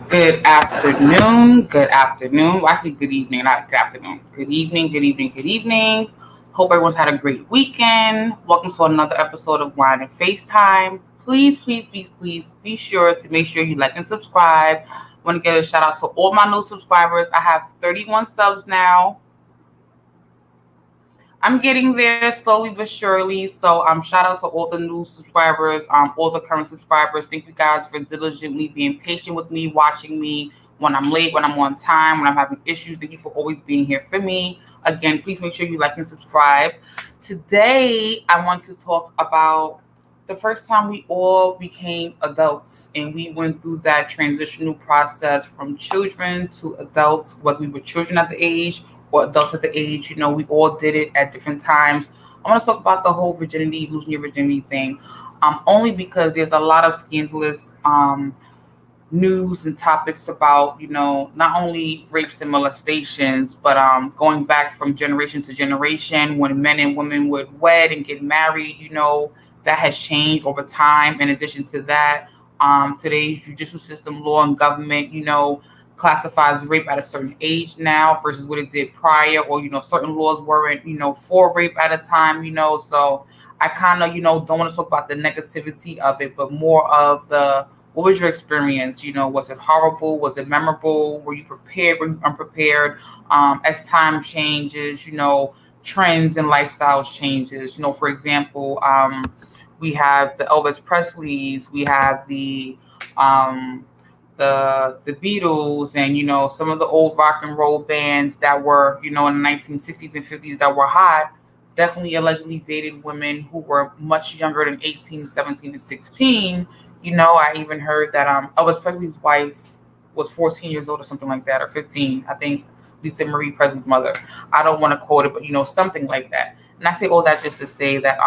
Good afternoon. Good afternoon. Well, actually, good evening, not good afternoon. Good evening. Good evening. Good evening. Hope everyone's had a great weekend. Welcome to another episode of Wine and FaceTime. Please be sure to make sure you like and subscribe. I want to give a shout out to all my new subscribers. I have 31 subs now. I'm getting there slowly but surely. So shout out to all the new subscribers, all the current subscribers. Thank you guys for diligently being patient with me, watching me when I'm late, when I'm on time, when I'm having issues. Thank you for always being here for me. Again, please make sure you like and subscribe. Today I want to talk about the first time we all became adults and we went through that transitional process from children to adults, whether we were children at the age or adults at the age. We all did it at different times. I want to talk about the whole virginity, losing your virginity thing, only because there's a lot of scandalous news and topics about, not only rapes and molestations, but going back from generation to generation when men and women would wed and get married, that has changed over time. In addition to that, today's judicial system, law, and government, classifies rape at a certain age now versus what it did prior, or certain laws weren't for rape at a time. So I kind of don't want to talk about the negativity of it, but more of the, what was your experience? Was it horrible? Was it memorable? Were you prepared? Were you unprepared? As time changes, trends and lifestyles changes. For example, we have the Elvis Presleys, we have um, the Beatles, and some of the old rock and roll bands that were in the 1960s and 50s that were hot. Definitely allegedly dated women who were much younger than 18, 17, and 16. I even heard that Elvis Presley's wife was 14 years old or something like that, or 15. I think Lisa Marie Presley's mother. I don't want to quote it, but something like that. And I say all that just to say that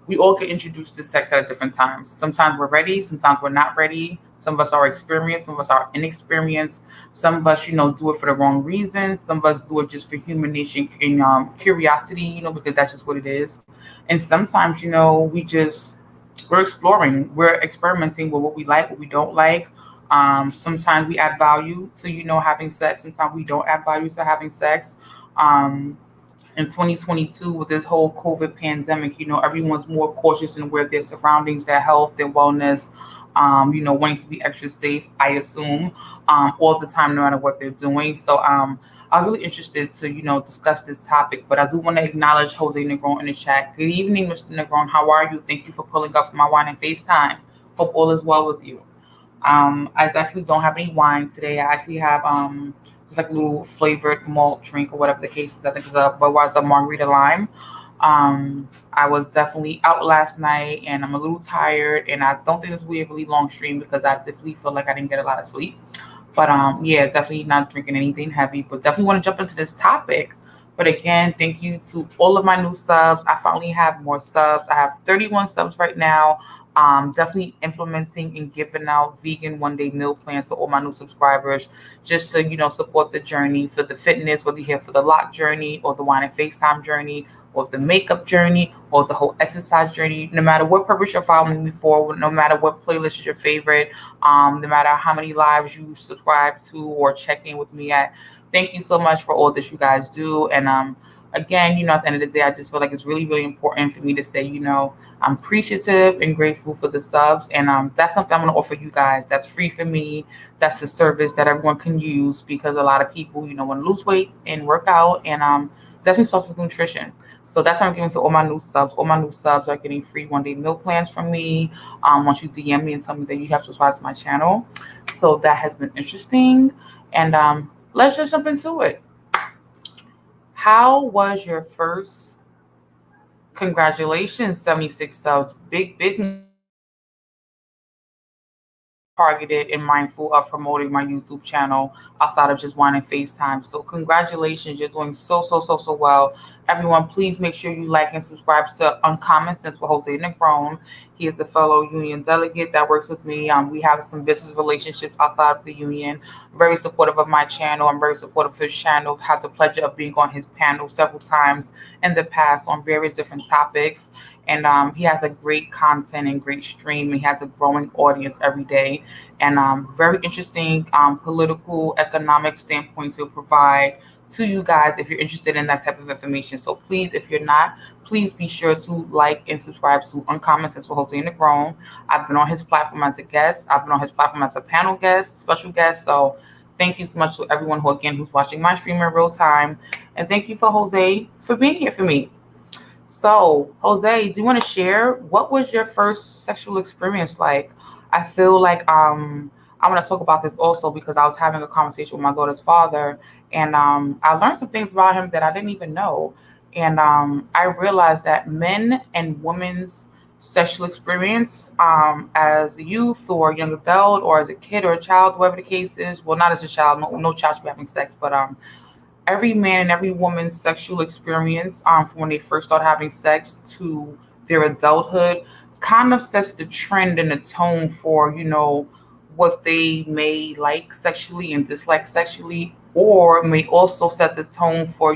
we all get introduced to sex at different times. Sometimes we're ready, sometimes we're not ready. Some of us are experienced, some of us are inexperienced. Some of us, do it for the wrong reasons. Some of us do it just for human nature and curiosity, because that's just what it is. And sometimes, we're exploring, we're experimenting with what we like, what we don't like. Sometimes we add value to, having sex. Sometimes we don't add value to having sex. Um, in 2022, with this whole COVID pandemic, everyone's more cautious and aware of their surroundings, their health, their wellness, wanting to be extra safe, I assume, all the time, no matter what they're doing. So I'm really interested to, discuss this topic, but I do want to acknowledge Jose Negron in the chat. Good evening, Mr. Negron. How are you? Thank you for pulling up my wine and FaceTime. Hope all is well with you. I actually don't have any wine today. I actually have just like a little flavored malt drink or whatever the case is. I think it's a Budweiser margarita lime. I was definitely out last night and I'm a little tired, and I don't think this will be a really long stream because I definitely feel like I didn't get a lot of sleep. But yeah, definitely not drinking anything heavy, but definitely want to jump into this topic. But again, thank you to all of my new subs. I finally have more subs. I have 31 subs right now. Definitely implementing and giving out vegan 1 day meal plans to all my new subscribers, just to support the journey for the fitness, whether you're here for the lock journey or the wine and FaceTime journey or the makeup journey or the whole exercise journey. No matter what purpose you're following me for, no matter what playlist is your favorite, no matter how many lives you subscribe to or check in with me at. Thank you so much for all that you guys do. And again, at the end of the day, I just feel like it's really, really important for me to say, I'm appreciative and grateful for the subs. And that's something I'm going to offer you guys. That's free for me. That's a service that everyone can use because a lot of people, want to lose weight and work out. And definitely starts with nutrition. So that's what I'm giving to all my new subs. All my new subs are getting free 1 day meal plans from me. Once you DM me and tell me that you have subscribed to my channel. So that has been interesting. And let's just jump into it. How was your first? Congratulations, 76 subs. Big targeted and mindful of promoting my YouTube channel outside of just wine and FaceTime. So congratulations, you're doing so well. Everyone, please make sure you like and subscribe to Uncommon Sense with Jose Negron. He is a fellow union delegate that works with me. We have some business relationships outside of the union. Very supportive of my channel. I'm very supportive of his channel. Had the pleasure of being on his panel several times in the past on various different topics. and he has a great content and great stream. He has a growing audience every day, and very interesting political, economic standpoints he'll provide to you guys if you're interested in that type of information. So please, if you're not, please be sure to like and subscribe to Uncommon Sense with Jose Negron. I've been on his platform as a guest. I've been on his platform as a panel guest, special guest. So thank you so much to everyone who's watching my stream in real time. And thank you for Jose for being here for me. So, Jose, do you want to share what was your first sexual experience like? I feel like I want to talk about this also because I was having a conversation with my daughter's father, and I learned some things about him that I didn't even know. And I realized that men and women's sexual experience as a youth or a young adult or as a kid or a child, whatever the case is, well, not as a child, no child should be having sex, but every man and every woman's sexual experience from when they first start having sex to their adulthood kind of sets the trend and the tone for, what they may like sexually and dislike sexually, or may also set the tone for,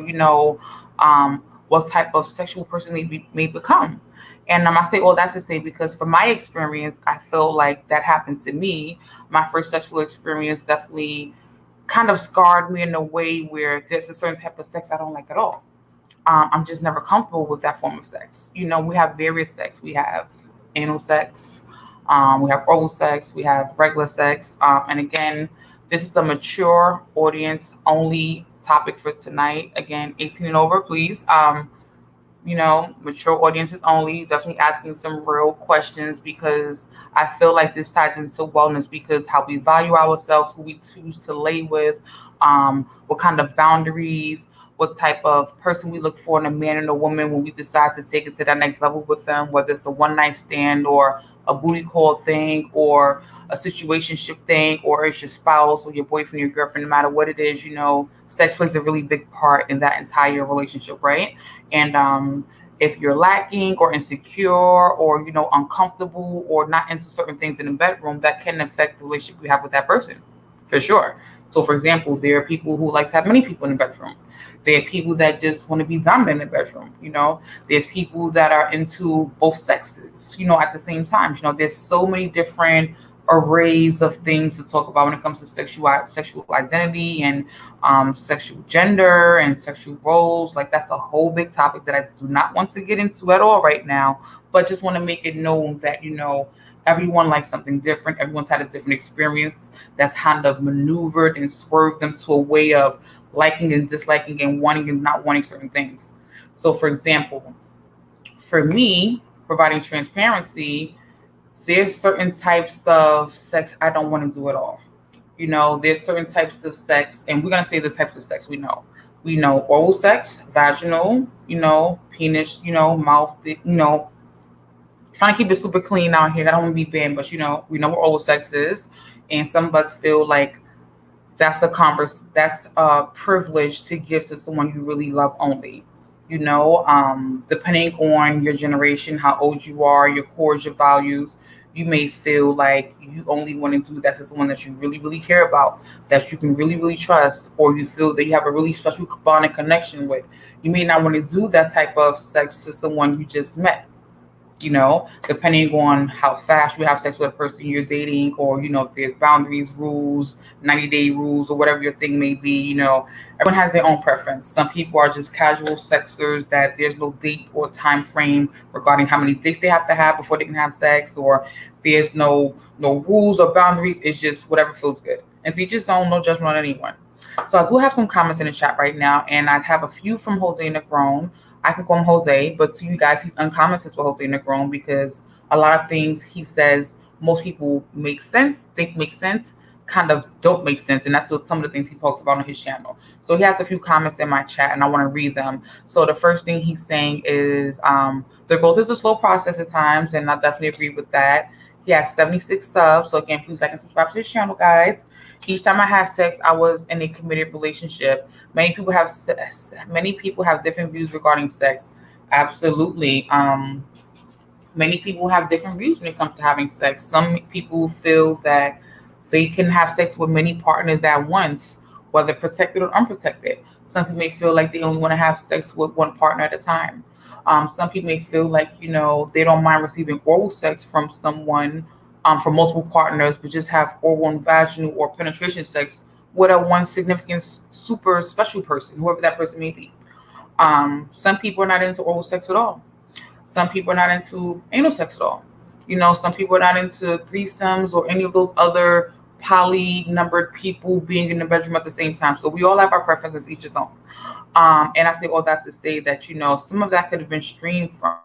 what type of sexual person they may become. And I say all that's to say because from my experience, I feel like that happened to me. My first sexual experience definitely kind of scarred me in a way where there's a certain type of sex I don't like at all. I'm just never comfortable with that form of sex. We have various sex. We have anal sex, we have oral sex, we have regular sex. And again, this is a mature audience only topic for tonight. Again, 18 and over, please. Mature audiences only, definitely asking some real questions because I feel like this ties into wellness because how we value ourselves, who we choose to lay with, what kind of boundaries, what type of person we look for in a man and a woman when we decide to take it to that next level with them, whether it's a one night stand or a booty call thing or a situationship thing, or it's your spouse or your boyfriend, your girlfriend, no matter what it is, sex plays a really big part in that entire relationship, right? And if you're lacking or insecure or, uncomfortable or not into certain things in the bedroom, that can affect the relationship you have with that person, for sure. So, for example, there are people who like to have many people in the bedroom. There are people that just want to be dominant in the bedroom. There's people that are into both sexes, at the same time. There's so many different arrays of things to talk about when it comes to sexual identity and sexual gender and sexual roles. Like that's a whole big topic that I do not want to get into at all right now, but just want to make it known that, everyone likes something different. Everyone's had a different experience that's kind of maneuvered and swerved them to a way of liking and disliking and wanting and not wanting certain things. So, for example, for me, providing transparency, there's certain types of sex I don't want to do at all. There's certain types of sex, and we're going to say the types of sex we know. We know oral sex, vaginal, penis, mouth, trying to keep it super clean out here. I don't want to be banned, but we know what oral sex is, and some of us feel like that's a privilege to give to someone you really love only. Depending on your generation, how old you are, your cores, your values, you may feel like you only want to do that to someone that you really, really care about, that you can really, really trust, or you feel that you have a really special bond and connection with. You may not want to do that type of sex to someone you just met. Depending on how fast you have sex with a person you're dating, or, if there's boundaries, rules, 90-day rules, or whatever your thing may be, everyone has their own preference. Some people are just casual sexers that there's no date or time frame regarding how many dates they have to have before they can have sex, or there's no rules or boundaries. It's just whatever feels good. And so you just don't, no judgment on anyone. So I do have some comments in the chat right now, and I have a few from Jose Negron. I can call him Jose, but to you guys, he's Uncommon Sense with Jose Negron because a lot of things he says, most people think make sense, kind of don't make sense. And that's what some of the things he talks about on his channel. So he has a few comments in my chat, and I want to read them. So the first thing he's saying is the growth is a slow process at times, and I definitely agree with that. He has 76 subs. So again, please like and subscribe to his channel, guys. Each time I had sex, I was in a committed relationship. Many people have different views regarding sex. Absolutely. Many people have different views when it comes to having sex. Some people feel that they can have sex with many partners at once, whether protected or unprotected. Some people may feel like they only want to have sex with one partner at a time. Some people may feel like, they don't mind receiving oral sex from someone, from multiple partners, but just have oral and vaginal or penetration sex with a one significant, super special person, whoever that person may be. Some people are not into oral sex at all. Some people are not into anal sex at all. Some people are not into threesomes or any of those other poly numbered people being in the bedroom at the same time. So we all have our preferences, each his own. And I say all that's to say that, some of that could have been streamed from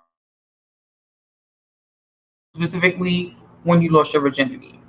specifically when you lost your virginity.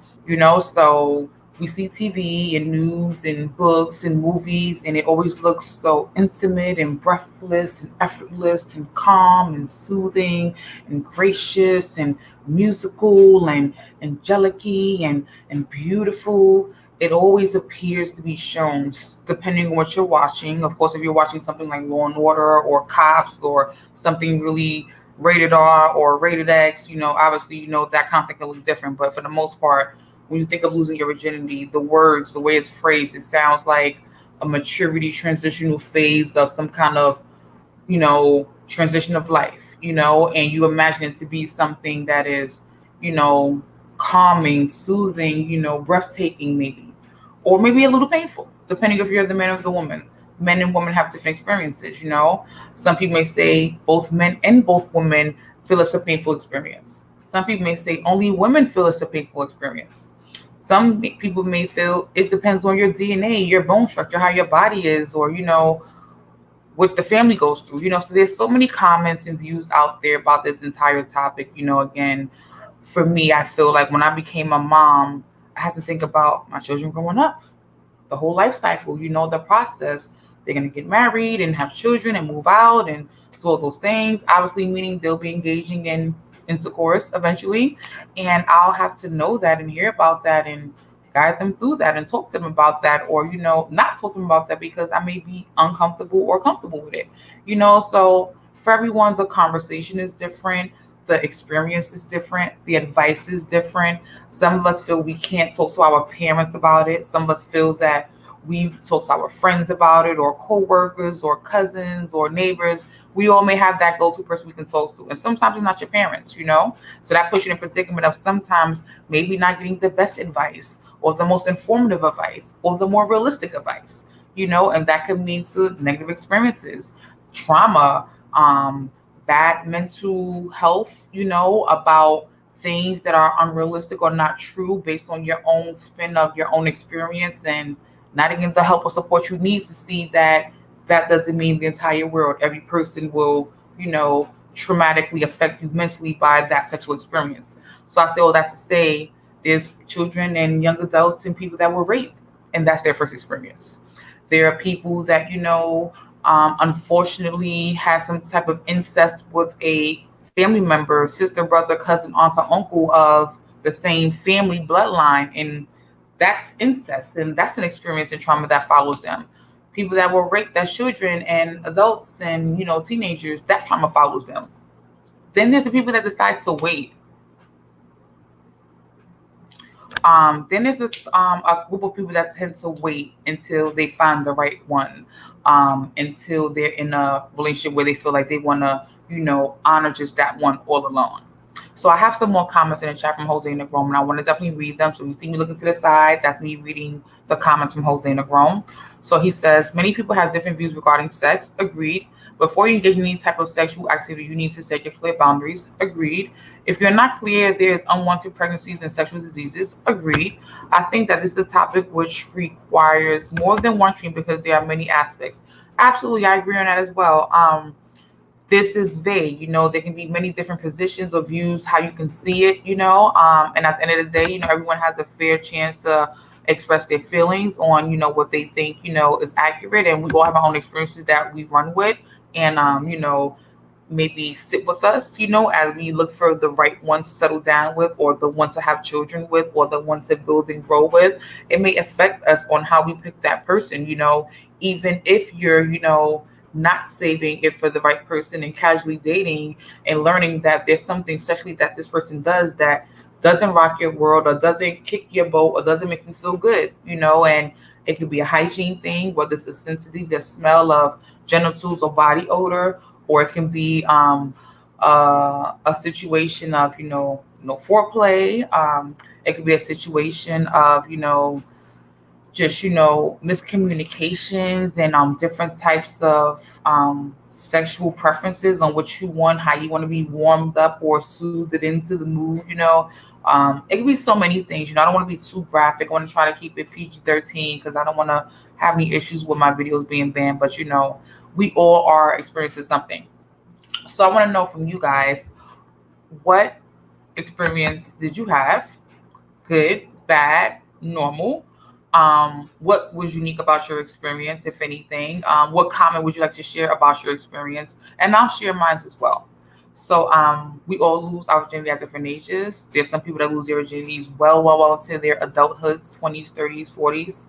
So we see TV and news and books and movies, and it always looks so intimate and breathless and effortless and calm and soothing and gracious and musical and angelic and beautiful. It always appears to be shown, depending on what you're watching. Of course, if you're watching something like Law and Order or Cops or something really rated R or rated X, obviously, that content can look different. But for the most part, when you think of losing your virginity, the words, the way it's phrased, it sounds like a maturity transitional phase of some kind of, transition of life, and you imagine it to be something that is, you know, calming, soothing, breathtaking, maybe, or maybe a little painful, depending if you're the man or the woman. Men and women have different experiences, Some people may say both men and both women feel it's a painful experience. Some people may say only women feel it's a painful experience. Some people may feel it depends on your DNA, your bone structure, how your body is, or, what the family goes through, So there's so many comments and views out there about this entire topic, Again, for me, I feel like when I became a mom, I had to think about my children growing up, the whole life cycle, the process. They're going to get married and have children and move out and do all those things, obviously meaning they'll be engaging in intercourse eventually. And I'll have to know that and hear about that and guide them through that and talk to them about that, or, not talk to them about that because I may be uncomfortable or comfortable with it, So for everyone, the conversation is different. The experience is different. The advice is different. Some of us feel we can't talk to our parents about it. Some of us feel that we talk to our friends about it, or coworkers, or cousins, or neighbors. We all may have that go-to person we can talk to, and sometimes it's not your parents, So that puts you in a predicament of sometimes maybe not getting the best advice, or the most informative advice, or the more realistic advice, And that could lead to negative experiences, trauma, bad mental health, about things that are unrealistic or not true based on your own spin of your own experience, and not getting the help or support you need to see that that doesn't mean the entire world. Every person will, traumatically affect you mentally by that sexual experience. So I say all that to say there's children and young adults and people that were raped, and that's their first experience. There are people that, unfortunately has some type of incest with a family member, sister, brother, cousin, aunt, or uncle of the same family bloodline. And that's incest, and that's an experience and trauma that follows them. People that were raped as children and adults and, teenagers, that trauma follows them. Then there's the people that decide to wait. Then there's a group of people that tend to wait until they find the right one, until they're in a relationship where they feel like they want to, honor just that one all alone. So I have some more comments in the chat from Jose Negron, and I want to definitely read them. So you see me looking to the side, that's me reading the comments from Jose Negron. So he says, many people have different views regarding sex. Agreed. Before you engage in any type of sexual activity, you need to set your clear boundaries. Agreed. If you're not clear, there's unwanted pregnancies and sexual diseases. Agreed. I think that this is a topic which requires more than one stream because there are many aspects. Absolutely, I agree on that as well. This is vague, there can be many different positions or views, how you can see it, and at the end of the day, everyone has a fair chance to express their feelings on, what they think, is accurate. And we all have our own experiences that we run with and, maybe sit with us, as we look for the right one to settle down with, or the one to have children with, or the one to build and grow with. It may affect us on how we pick that person, even if you're, not saving it for the right person and casually dating and learning that there's something sexually that this person does that doesn't rock your world or doesn't kick your boat or doesn't make you feel good, and it could be a hygiene thing, whether it's a sensitive, the smell of genitals or body odor, or it can be a situation of foreplay. It could be a situation of just miscommunications and different types of sexual preferences on what you want, how you want to be warmed up or soothed into the mood. It could be so many things. I don't want to be too graphic. I want to try to keep it PG-13 because I don't want to have any issues with my videos being banned. But we all are experiencing something. So I want to know from you guys, what experience did you have? Good, bad, normal? What was unique about your experience, if anything? What comment would you like to share about your experience? And I'll share mine as well. So we all lose our virginity at different ages. There's some people that lose their virginities well into their adulthoods, 20s, 30s, 40s.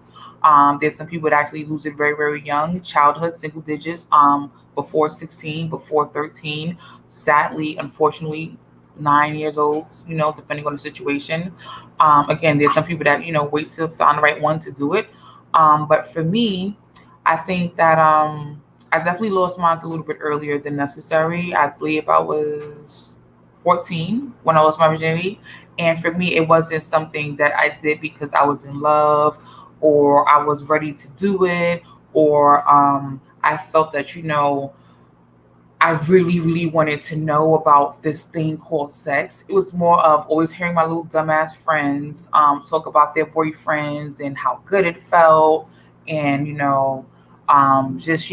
There's some people that actually lose it very, very young, childhood, single digits, before 16, before 13. Sadly, unfortunately, 9 years old, depending on the situation. Again, there's some people that, wait till find the right one to do it. But for me, I think that I definitely lost mine a little bit earlier than necessary. I believe I was 14 when I lost my virginity. And for me, it wasn't something that I did because I was in love or I was ready to do it, or I felt that, I really, really wanted to know about this thing called sex. It was more of always hearing my little dumbass friends talk about their boyfriends and how good it felt, and just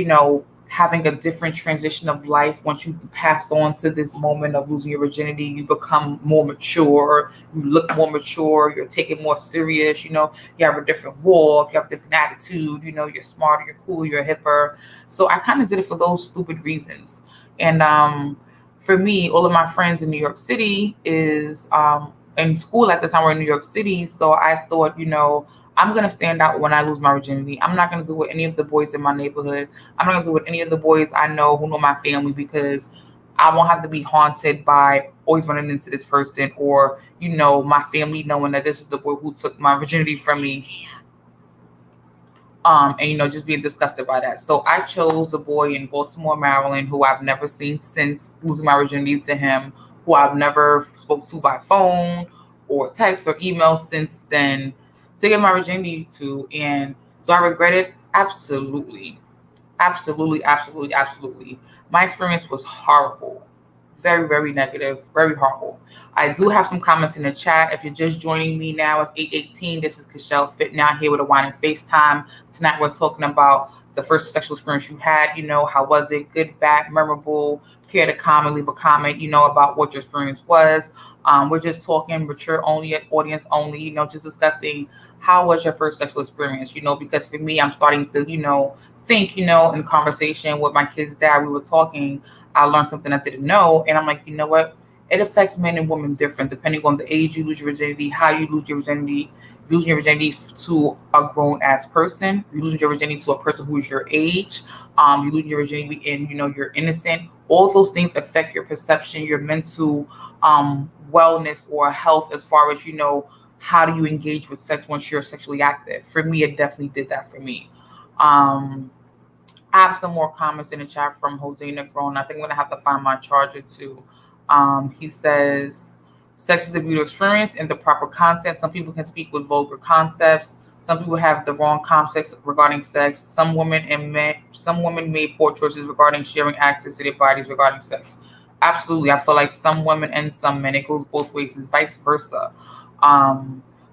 having a different transition of life. Once you pass on to this moment of losing your virginity, you become more mature. You look more mature. You're taken more serious. You have a different walk. You have a different attitude. You're smarter. You're cooler. You're hipper. So I kind of did it for those stupid reasons. And for me, all of my friends in New York City is in school at the time. We're in New York City, so I thought, I'm gonna stand out when I lose my virginity. I'm not gonna do with any of the boys in my neighborhood. I'm not gonna do with any of the boys I know who know my family, because I won't have to be haunted by always running into this person, or my family knowing that this is the boy who took my virginity from me. And just being disgusted by that. So I chose a boy in Baltimore, Maryland, who I've never seen since losing my virginity to him, who I've never spoke to by phone or text or email since then, to get my virginity to. And so I regret it? Absolutely. Absolutely, absolutely, absolutely. My experience was horrible. Very, very negative, very horrible. I do have some comments in the chat. If you're just joining me now, it's 8:18. This is KFITNOW here with a wine and FaceTime. Tonight we're talking about the first sexual experience you had. How was it? Good, bad, memorable? Care to comment, leave a comment, about what your experience was. We're just talking mature only, audience only, just discussing how was your first sexual experience, because for me, I'm starting to, think, in conversation with my kid's dad, we were talking, I learned something I didn't know. And I'm like, you know what? It affects men and women different depending on the age you lose your virginity, how you lose your virginity. If you lose your virginity to a grown ass person, you lose your virginity to a person who is your age, you lose your virginity and you're innocent. All those things affect your perception, your mental wellness or health, as far as how do you engage with sex once you're sexually active. For me, it definitely did that for me. I have some more comments in the chat from Jose Negron. I think I'm going to have to find my charger too. He says, sex is a beautiful experience in the proper context. Some people can speak with vulgar concepts. Some people have the wrong concepts regarding sex. Some women made poor choices regarding sharing access to their bodies regarding sex. Absolutely. I feel like some women and some men, it goes both ways, and vice versa.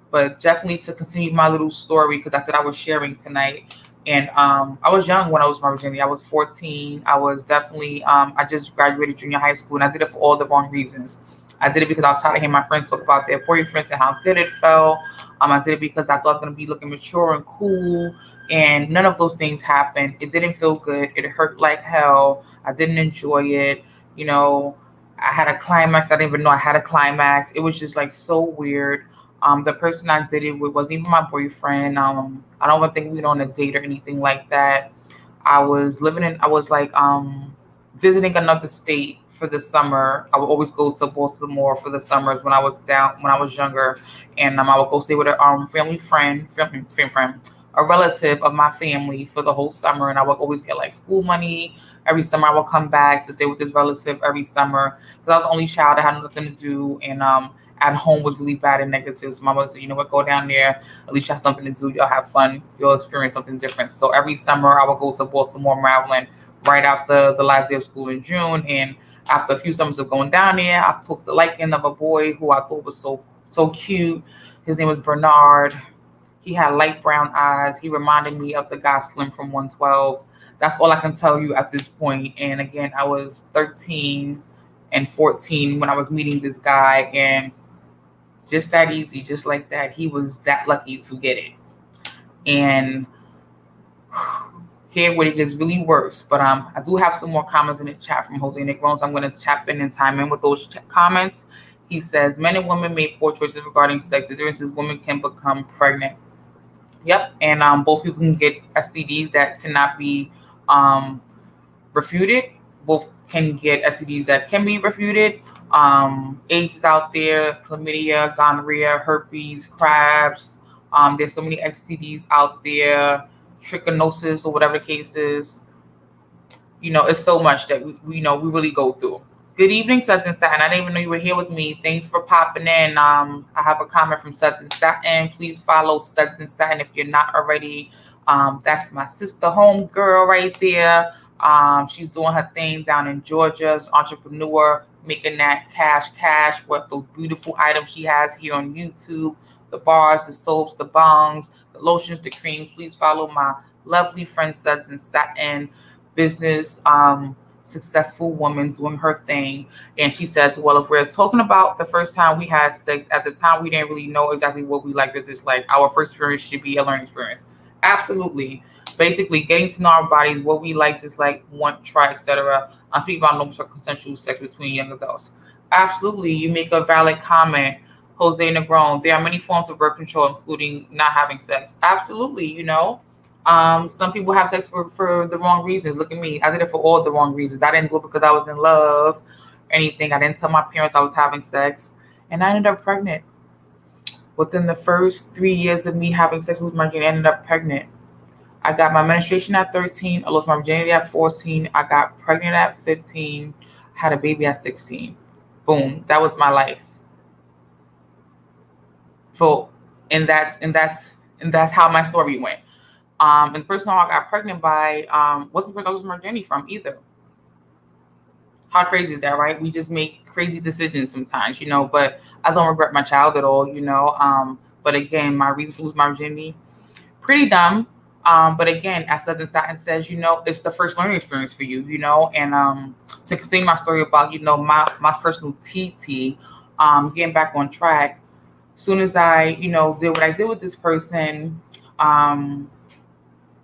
But definitely, to continue my little story, because I said I was sharing tonight. And I was young when I was my virginity. I was 14. I was definitely, I just graduated junior high school, and I did it for all the wrong reasons. I did it because I was tired of hearing my friends talk about their boyfriends and how good it felt. I did it because I thought I was going to be looking mature and cool, and none of those things happened. It didn't feel good. It hurt like hell. I didn't enjoy it. I had a climax. I didn't even know I had a climax. It was just like so weird. The person I did it with wasn't even my boyfriend. I don't even think we went on a date or anything like that. I was visiting another state for the summer. I would always go to Baltimore for the summers when I was younger, and I would go stay with a family friend, a relative of my family for the whole summer, and I would always get like school money, every summer I would come back to stay with this relative every summer because I was the only child. I had nothing to do, and at home was really bad and negative. So my mother said, you know what, go down there. At least you have something to do. You'll have fun. You'll experience something different. So every summer I would go to Baltimore, Maryland, right after the last day of school in June. And after a few summers of going down there, I took the liking of a boy who I thought was so cute. His name was Bernard. He had light brown eyes. He reminded me of the guy Slim from 112. That's all I can tell you at this point. And again, I was 13 and 14 when I was meeting this guy, and just that easy, just like that, he was that lucky to get it. And here where it gets really worse. But I do have some more comments in the chat from Jose Negron, so I'm going to tap in and chime in with those comments. He says, men and women make poor choices regarding sex. The difference is women can become pregnant. Yep, and both people can get STDs that cannot be refuted. Both can get STDs that can be refuted. AIDS is out there, chlamydia, gonorrhea, herpes, crabs. There's so many STDs out there, trichinosis or whatever the case is. You know, it's so much that we really go through. Good evening, Suds and Satin. I didn't even know you were here with me. Thanks for popping in. I have a comment from Suds and Satin. Please follow Suds and Satin if you're not already. That's my sister home girl right there. She's doing her thing down in Georgia. She's an entrepreneur, making that cash with those beautiful items she has here on YouTube. The bars, the soaps, the bongs, the lotions, the creams. Please follow my lovely friend Suds and Satin business. Successful woman doing her thing. And she says, well, if we're talking about the first time we had sex, at the time we didn't really know exactly what we liked or disliked. Our first experience should be a learning experience. Absolutely. Basically getting to know our bodies, what we like, dislike, want, try, etc. I'm speaking about normal consensual sex between young adults. Absolutely. You make a valid comment, Jose Negron. There are many forms of birth control, including not having sex. Absolutely, you know. Some people have sex for the wrong reasons. Look at me. I did it for all the wrong reasons. I didn't do it because I was in love or anything. I didn't tell my parents I was having sex. And I ended up pregnant. Within the first 3 years of me having sex with my virginity, I ended up pregnant. I got my menstruation at 13. I lost my virginity at 14. I got pregnant at 15. Had a baby at 16. Boom. That was my life. And that's how my story went. And the person I got pregnant by wasn't the person I lost my virginity from either. How crazy is that, right? We just make crazy decisions sometimes, you know, but I don't regret my child at all, you know. But again, my reason for losing my virginity, pretty dumb. But again, as Suds and Satin says, you know, it's the first learning experience for you, you know. And to continue my story about, you know, my personal TT, getting back on track, as soon as I, you know, did what I did with this person,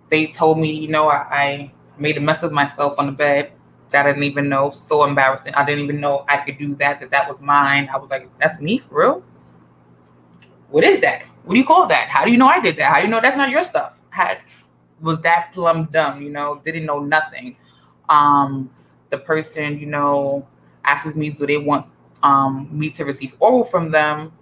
they told me, you know, I made a mess of myself on the bed that I didn't even know. So embarrassing. I didn't even know I could do that was mine. I was like, that's me for real? What is that? What do you call that? How do you know I did that? How do you know that's not your stuff? Was that plumb dumb, you know, didn't know nothing. The person, you know, asks me, do they want me to receive oral from them?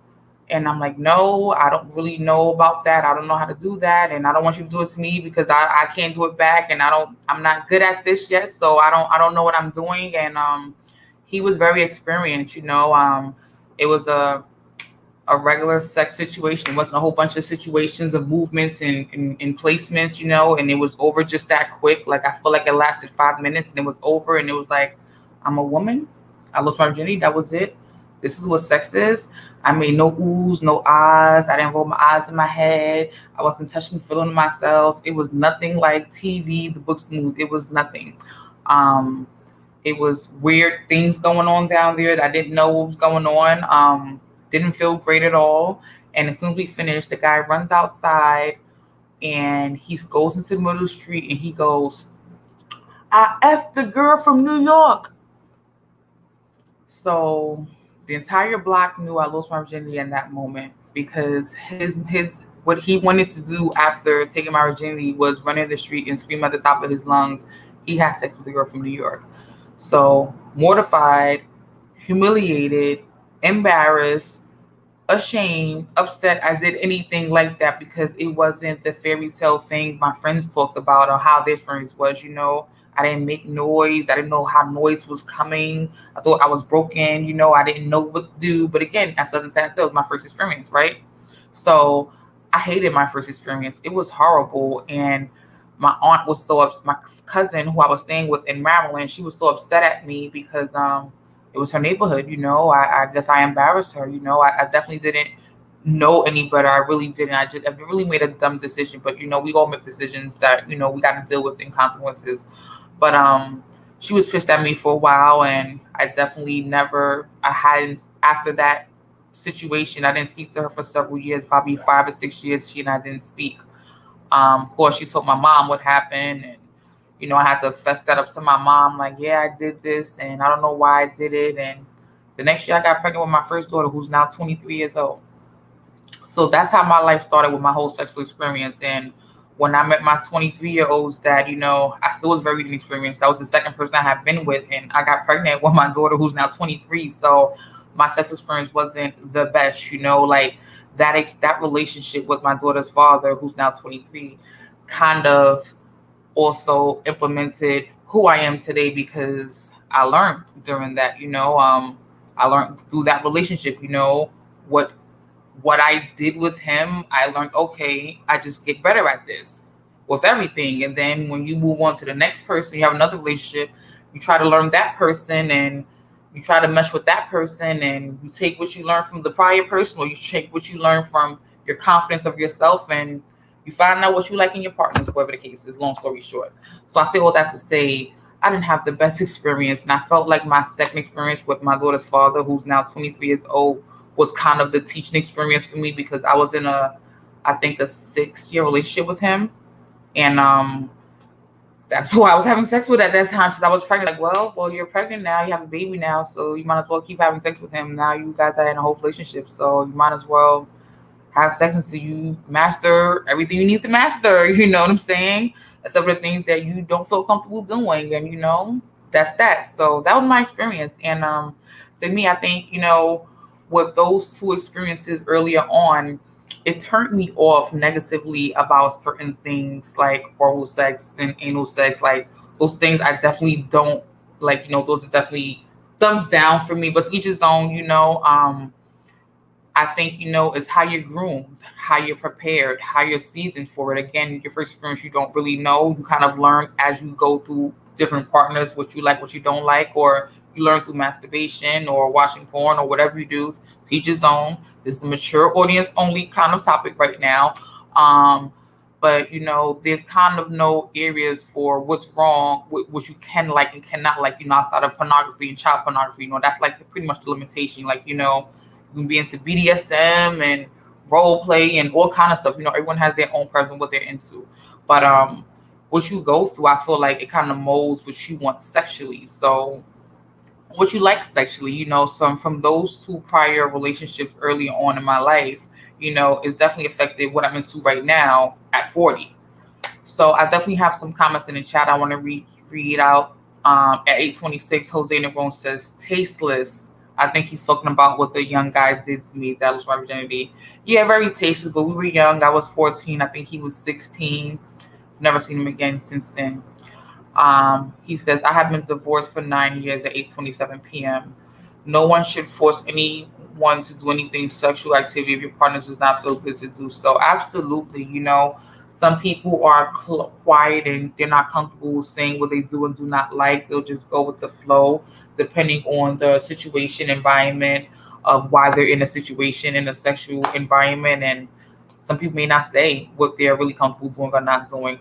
And I'm like, no, I don't really know about that. I don't know how to do that. And I don't want you to do it to me because I can't do it back. And I'm not good at this yet. So I don't know what I'm doing. And he was very experienced, you know. It was a regular sex situation. It wasn't a whole bunch of situations of movements and placements, you know, and it was over just that quick. Like, I feel like it lasted 5 minutes and it was over. And it was like, I'm a woman. I lost my virginity. That was it. This is what sex is. I made no oohs, no ahs. I didn't roll my eyes in my head. I wasn't touching, feeling myself. It was nothing like TV, the books, the movies. It was nothing. It was weird things going on down there that I didn't know what was going on. Didn't feel great at all. And as soon as we finished, the guy runs outside and he goes into the middle of the street and he goes, I effed the girl from New York. So the entire block knew I lost my virginity in that moment because his what he wanted to do after taking my virginity was run in the street and scream at the top of his lungs, he had sex with a girl from New York. So mortified, humiliated, embarrassed, ashamed, upset I did anything like that because it wasn't the fairy tale thing my friends talked about or how their experience was, you know. I didn't make noise. I didn't know how noise was coming. I thought I was broken. I didn't know what to do. But again, as doesn't it was my first experience, right? So I hated my first experience. It was horrible. And my aunt was so my cousin who I was staying with in Maryland, she was so upset at me because it was her neighborhood. I guess I embarrassed her. I definitely didn't know any better. I really didn't. I really made a dumb decision. But we all make decisions that we got to deal with in consequences. But she was pissed at me for a while, and I definitely never. I hadn't after that situation. I didn't speak to her for several years, probably 5 or 6 years. She and I didn't speak. Of course, she told my mom what happened, and I had to fess that up to my mom, like, yeah, I did this, and I don't know why I did it. And the next year, I got pregnant with my first daughter, who's now 23 years old. So that's how my life started with my whole sexual experience. And when I met my 23-year-old's dad, I still was very inexperienced. That was the second person I had been with, and I got pregnant with my daughter, who's now 23. So my sexual experience wasn't the best, like that relationship with my daughter's father, who's now 23, kind of also implemented who I am today because I learned during that, I learned through that relationship, what what I did with him. I learned, okay, I just get better at this with everything. And then when you move on to the next person, you have another relationship, you try to learn that person and you try to mesh with that person, and you take what you learn from the prior person, or you take what you learn from your confidence of yourself, and you find out what you like in your partners, whatever the case is, long story short. So I say all that to say I didn't have the best experience, and I felt like my second experience with my daughter's father, who's now 23 years old, was kind of the teaching experience for me because I was in I think a 6-year relationship with him, and that's who I was having sex with at that time since I was pregnant. Like, well, you're pregnant now, you have a baby now, so you might as well keep having sex with him. Now you guys are in a whole relationship, so you might as well have sex until you master everything you need to master. You know what I'm saying? Except for the things that you don't feel comfortable doing, and that's that. So that was my experience, and for me, I think with those two experiences earlier on, it turned me off negatively about certain things like oral sex and anal sex. Like those things, I definitely don't like. Those are definitely thumbs down for me. But to each his own. I think it's how you're groomed, how you're prepared, how you're seasoned for it. Again, your first experience, you don't really know. You kind of learn as you go through different partners, what you like, what you don't like, or you learn through masturbation or watching porn or whatever you do. To each his own. This is a mature audience only kind of topic right now. But there's kind of no areas for what's wrong, what you can like and cannot like, outside of pornography and child pornography. That's like pretty much the limitation. Like, you can be into BDSM and role play and all kind of stuff. Everyone has their own person, what they're into. But what you go through, I feel like it kind of molds what you want sexually. So what you like sexually, some from those two prior relationships early on in my life, is definitely affected what I'm into right now at 40. So I definitely have some comments in the chat I want to read out. At 8:26, Jose Negron says, tasteless. I think he's talking about what the young guy did to me. That was my virginity. Yeah, very tasteless, but we were young. I was 14. I think he was 16. Never seen him again since then. He says, I have been divorced for 9 years at 8:27 p.m. No one should force anyone to do anything sexual activity if your partner does not feel good to do so. Absolutely. Some people are quiet and they're not comfortable saying what they do and do not like. They'll just go with the flow, depending on the situation, environment of why they're in a situation, in a sexual environment. And some people may not say what they're really comfortable doing or not doing.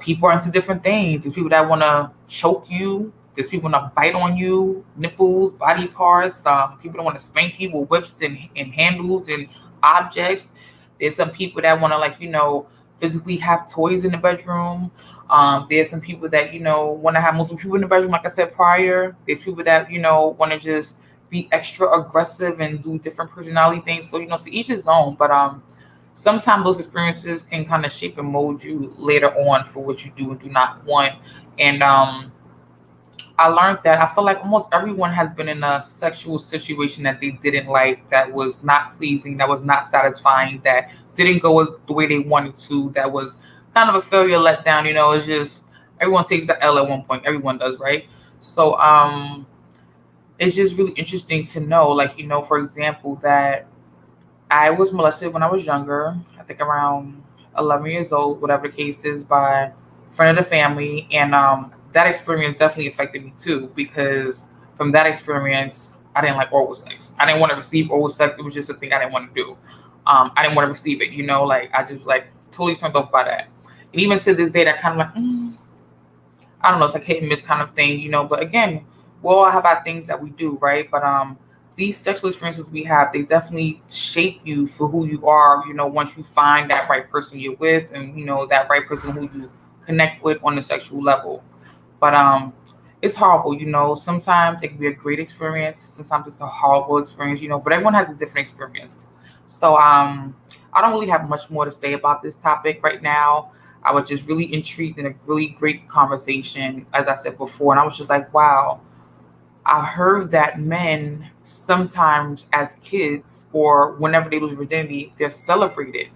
People are into different things. There's people that want to choke you. There's people that bite on you, nipples, body parts. People that want to spank you with whips and handles and objects. There's some people that want to, physically have toys in the bedroom. There's some people that, want to have multiple people in the bedroom, like I said prior. There's people that, want to just be extra aggressive and do different personality things. So, to each his own. But sometimes those experiences can kind of shape and mold you later on for what you do and do not want. And I learned that I feel like almost everyone has been in a sexual situation that they didn't like, that was not pleasing, that was not satisfying, that didn't go as the way they wanted to, that was kind of a failure letdown. It's just Everyone takes the L at one point. Everyone does, right? So it's just really interesting to know, like, for example, that I was molested when I was younger. I think around 11 years old, whatever the case is, by a friend of the family, and that experience definitely affected me too, because from that experience, I didn't like oral sex. I didn't want to receive oral sex. It was just a thing I didn't want to do. I didn't want to receive it. Like I just like totally turned off by that. And even to this day, that kind of like. I don't know, it's like hit and miss kind of thing, But again, we all have our things that we do, right? But these sexual experiences we have, they definitely shape you for who you are, once you find that right person you're with, and that right person who you connect with on the sexual level. But it's horrible, Sometimes it can be a great experience, sometimes it's a horrible experience, But everyone has a different experience. So I don't really have much more to say about this topic right now. I was just really intrigued in a really great conversation, as I said before, and I was just like, wow. I heard that men sometimes, as kids or whenever they lose virginity, they're celebrated.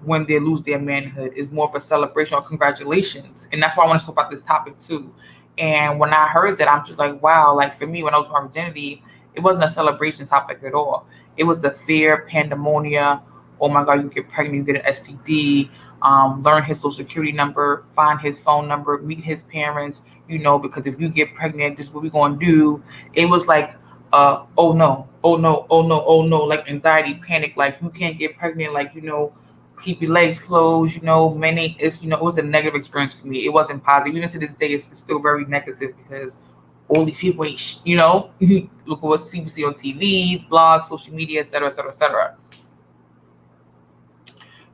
When they lose their manhood is more of a celebration or congratulations, and that's why I want to talk about this topic too. And when I heard that, I'm just like, wow. Like for me, when I was my virginity, it wasn't a celebration topic at all. It was a fear, pandemonia. Oh my God, you get pregnant, you get an STD. Learn his social security number, find his phone number, meet his parents. Because if you get pregnant, this is what we're gonna do. It was like, oh no, oh no, oh no, oh no, like anxiety, panic, like you can't get pregnant, like keep your legs closed, many it's it was a negative experience for me. It wasn't positive. Even to this day, it's still very negative because all these people ain't, look at what CBC on TV, blogs, social media, etc., etc., etc.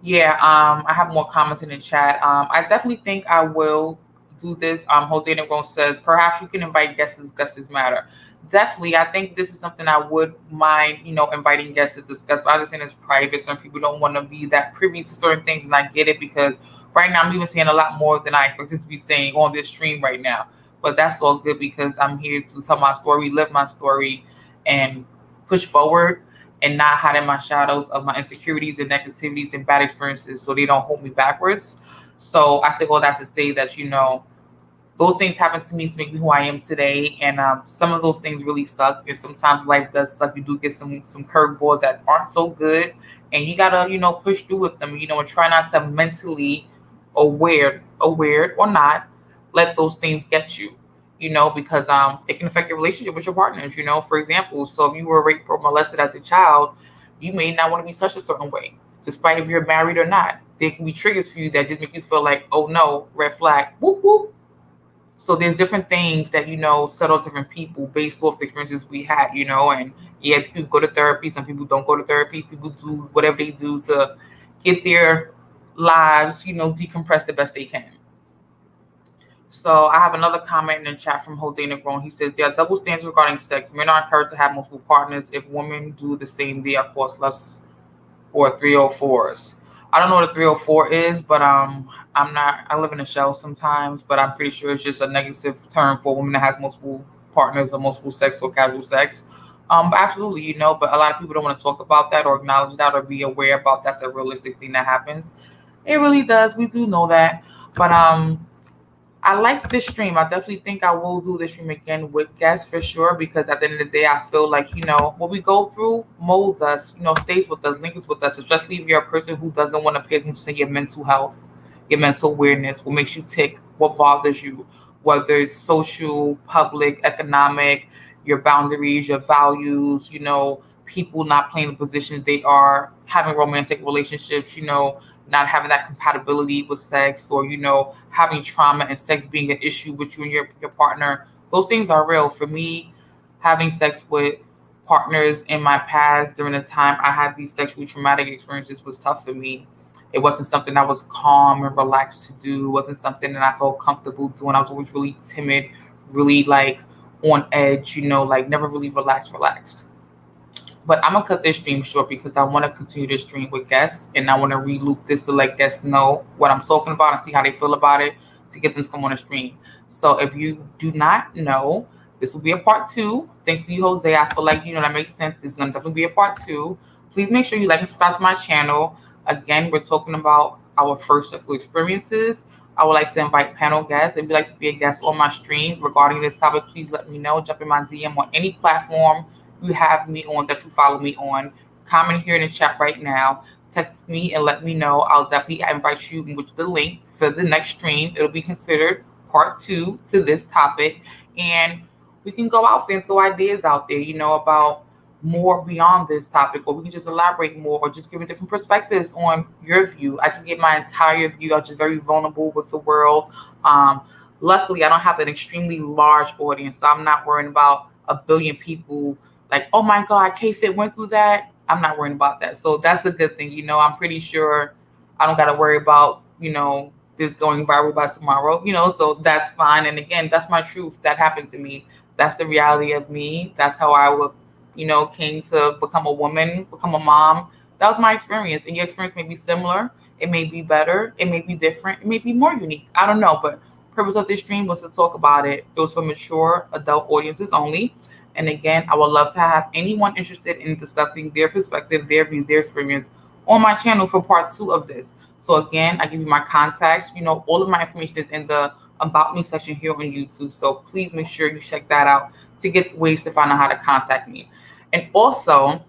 Yeah, I have more comments in the chat. I definitely think I will do this. Jose Negron says, perhaps you can invite guests. Guests matter. Definitely, I think this is something I would mind, inviting guests to discuss. But I understand it's private. Some people don't want to be that privy to certain things, and I get it because right now I'm even saying a lot more than I expected to be saying on this stream right now. But that's all good because I'm here to tell my story, live my story, and push forward and not hide in my shadows of my insecurities and negativities and bad experiences so they don't hold me backwards. So I say all that to say that, those things happen to me to make me who I am today. And some of those things really suck. And sometimes life does suck. You do get some curveballs that aren't so good. And you gotta, push through with them, and try not to mentally aware or not, let those things get you. Because it can affect your relationship with your partners, for example. So if you were raped or molested as a child, you may not want to be such a certain way, despite if you're married or not. There can be triggers for you that just make you feel like, oh no, red flag, whoop whoop. So there's different things that, settle different people based off the experiences we had, and yeah, people go to therapy, some people don't go to therapy, people do whatever they do to get their lives, decompress the best they can. So I have another comment in the chat from Jose Negron. He says, there are double standards regarding sex. Men are encouraged to have multiple partners. If women do the same, they are course less or 304s. I don't know what a 304 is, but I live in a shell sometimes, but I'm pretty sure it's just a negative term for a woman that has multiple partners or multiple sex or casual sex. Absolutely, but a lot of people don't want to talk about that or acknowledge that or be aware about that's a realistic thing that happens. It really does. We do know that. But I like this stream. I definitely think I will do this stream again with guests for sure, because at the end of the day, I feel like, what we go through molds us, stays with us, links with us, especially if you're a person who doesn't want to pay attention to your mental health, your mental awareness, what makes you tick, what bothers you, whether it's social, public, economic, your boundaries, your values, people not playing the positions they are, having romantic relationships, not having that compatibility with sex, or having trauma and sex being an issue with you and your partner. Those things are real. For me, having sex with partners in my past during the time I had these sexually traumatic experiences was tough for me. It wasn't something I was calm and relaxed to do. It wasn't something that I felt comfortable doing. I was always really timid, really like on edge, like never really relaxed. But I'm gonna cut this stream short because I want to continue this stream with guests, and I want to re-loop this to let guests know what I'm talking about and see how they feel about it to get them to come on the stream. So if you do not know, this will be a part 2. Thanks to you, Jose. I feel like that makes sense. This is gonna definitely be a part 2. Please make sure you like and subscribe to my channel. Again, we're talking about our first sexual experiences. I would like to invite panel guests. If you'd like to be a guest on my stream regarding this topic, please let me know. Jump in my DM on any platform you have me on that you follow me on. Comment here in the chat right now. Text me and let me know. I'll definitely invite you with the link for the next stream. It'll be considered part 2 to this topic. And we can go out there and throw ideas out there, about more beyond this topic, or we can just elaborate more or just give different perspectives on your view. I just give my entire view. I'm just very vulnerable with the world. Luckily, I don't have an extremely large audience, so I'm not worrying about a billion people like, oh my God, KFIT went through that. I'm not worrying about that. So that's the good thing. I'm pretty sure I don't got to worry about, this going viral by tomorrow, so that's fine. And again, that's my truth. That happened to me. That's the reality of me. That's how I would, came to become a woman, become a mom. That was my experience. And your experience may be similar. It may be better. It may be different. It may be more unique. I don't know. But purpose of this stream was to talk about it. It was for mature adult audiences only. And again, I would love to have anyone interested in discussing their perspective, their views, their experience on my channel for part 2 of this. So again, I give you my contacts. All of my information is in the About Me section here on YouTube. So please make sure you check that out to get ways to find out how to contact me. And also,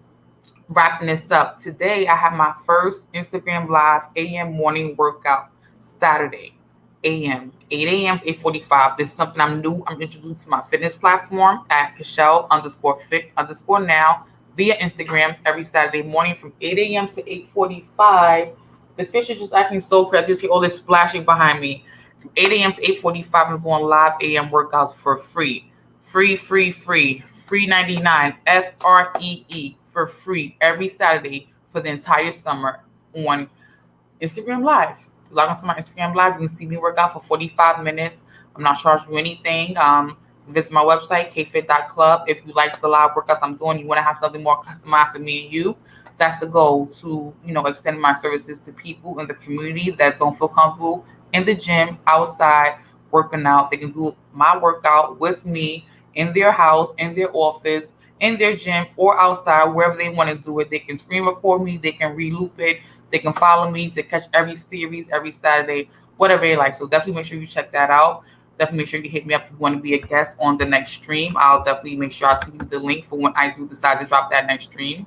wrapping this up, today I have my first Instagram Live AM morning workout, Saturday, AM, 8 a.m. to 8:45. This is something I'm new. I'm introducing to my fitness platform at Cashel_fit_now via Instagram every Saturday morning from 8 a.m. to 8:45. The fish are just acting so crazy. I just hear all this splashing behind me. From 8 a.m. to 8:45, I'm doing live AM workouts for free. Free 99, FREE, for free every Saturday for the entire summer on Instagram Live. Log on to my Instagram Live. You can see me work out for 45 minutes. I'm not charging you anything. Visit my website, KFIT.club. If you like the live workouts I'm doing, you want to have something more customized for me and you, that's the goal, to extend my services to people in the community that don't feel comfortable in the gym, outside, working out. They can do my workout with me in their house, in their office, in their gym, or outside, wherever they want to do it. They can screen record me. They can re-loop it. They can follow me to catch every series every Saturday, whatever they like. So definitely make sure you check that out. Definitely make sure you hit me up if you want to be a guest on the next stream. I'll definitely make sure I send you the link for when I do decide to drop that next stream.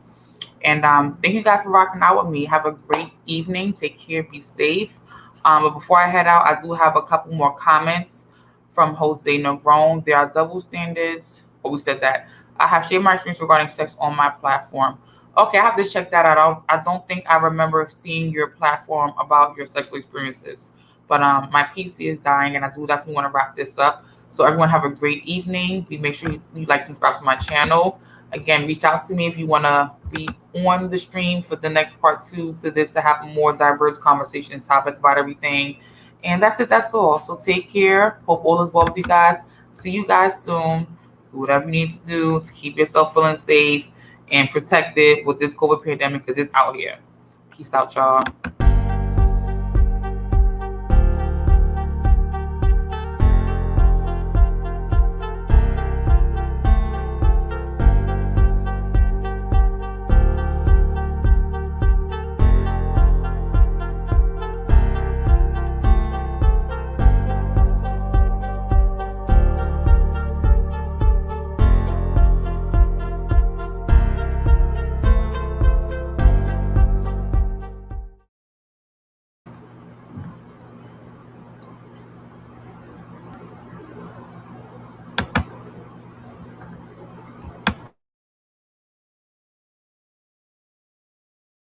And thank you guys for rocking out with me. Have a great evening. Take care. Be safe. But before I head out, I do have a couple more comments from Jose Negron. There are double standards. Oh, we said that. I have shared my experience regarding sex on my platform. Okay, I have to check that out. I don't think I remember seeing your platform about your sexual experiences. But my PC is dying, and I do definitely want to wrap this up. So everyone have a great evening. Make sure you like, subscribe to my channel. Again, reach out to me if you want to be on the stream for the next part 2 to this, to have a more diverse conversation topic about everything. And that's it. That's all. So take care. Hope all is well with you guys. See you guys soon. Do whatever you need to do to keep yourself feeling safe and protected with this COVID pandemic, because it's out here. Peace out, y'all.